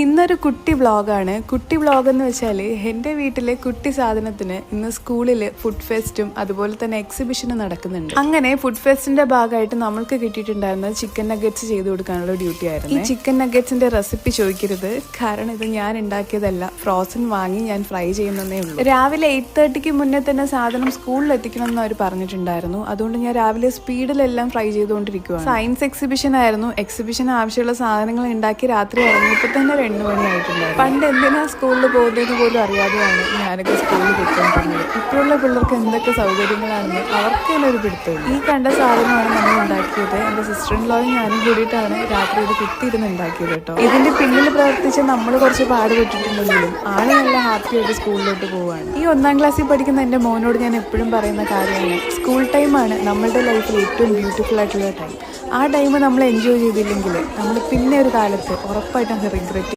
ഇന്നൊരു കുട്ടി വ്ളോഗാണ്. കുട്ടി വ്ളോഗ് എന്ന് വെച്ചാൽ എൻ്റെ വീട്ടിലെ കുട്ടി സാധനത്തിന് ഇന്ന് സ്കൂളിൽ ഫുഡ് ഫെസ്റ്റും അതുപോലെ തന്നെ എക്സിബിഷനും നടക്കുന്നുണ്ട്. അങ്ങനെ ഫുഡ് ഫെസ്റ്റിന്റെ ഭാഗമായിട്ട് നമ്മൾക്ക് കിട്ടിയിട്ടുണ്ടായിരുന്നത് ചിക്കൻ നഗറ്റ്സ് ചെയ്ത് കൊടുക്കാനുള്ള ഡ്യൂട്ടി ആയിരുന്നു. ഈ ചിക്കൻ നഗറ്റ്സിന്റെ റെസിപ്പി ചോദിക്കരുത്, കാരണം ഇത് ഞാൻ ഉണ്ടാക്കിയതല്ല, ഫ്രോസൺ വാങ്ങി ഞാൻ ഫ്രൈ ചെയ്യുന്നതേ ഉള്ളൂ. രാവിലെ 8:30 മുന്നേ തന്നെ സാധനം സ്കൂളിൽ എത്തിക്കണം എന്ന് അവർ പറഞ്ഞിട്ടുണ്ടായിരുന്നു. അതുകൊണ്ട് ഞാൻ രാവിലെ സ്പീഡിലെല്ലാം ഫ്രൈ ചെയ്തുകൊണ്ടിരിക്കുകയാണ്. സയൻസ് എക്സിബിഷൻ ആയിരുന്നു. എക്സിബിഷന് ആവശ്യമുള്ള സാധനങ്ങൾ ഉണ്ടാക്കി രാത്രി ഇറങ്ങിയപ്പോൾ തന്നെ 2 മണിയായിട്ടുണ്ടായിരുന്നു. പണ്ട് എന്തിനാ സ്കൂളിൽ പോകുന്നതെന്ന് പോലും അറിയാതെയാണ് ഞാനൊക്കെ സ്കൂളിൽ പോയിക്കൊണ്ടിരുന്നത്. ഇപ്പോഴുള്ള പിള്ളേർക്ക് എന്തൊക്കെ സൗകര്യങ്ങളാണെന്ന് അവർക്ക് തന്നെ ഒരു പിടുത്തമില്ല. ഈ കണ്ട സാധനമാണ് നമ്മൾ ഉണ്ടാക്കിയത്. എൻ്റെ സിസ്റ്റർ ഇൻ ലോയും ഞാനും കൂടിയിട്ടാണ് രാത്രി ഇത് കുത്തിയിരുന്ന് ഉണ്ടാക്കിയത് കേട്ടോ. ഇതിന്റെ പിന്നിൽ പ്രവർത്തിച്ച് നമ്മൾ കുറച്ച് പാടുപെട്ടിട്ടുണ്ടെങ്കിലും ആള് നല്ല ഹാപ്പിയായിട്ട് സ്കൂളിലോട്ട് പോവുകയാണ്. ഈ 1ാം ക്ലാസ്സിൽ പഠിക്കുന്ന എൻ്റെ മോനോട് ഞാൻ എപ്പോഴും പറയുന്ന കാര്യമാണ്, സ്കൂൾ ടൈമാണ് നമ്മളുടെ ലൈഫിൽ ഏറ്റവും ബ്യൂട്ടിഫുൾ ആയിട്ടുള്ള ടൈം. ആ ടൈം നമ്മൾ എൻജോയ് ചെയ്തില്ലെങ്കിൽ നമ്മൾ പിന്നെ ഒരു കാലത്ത് ഉറപ്പായിട്ടും റിഗ്രറ്റ്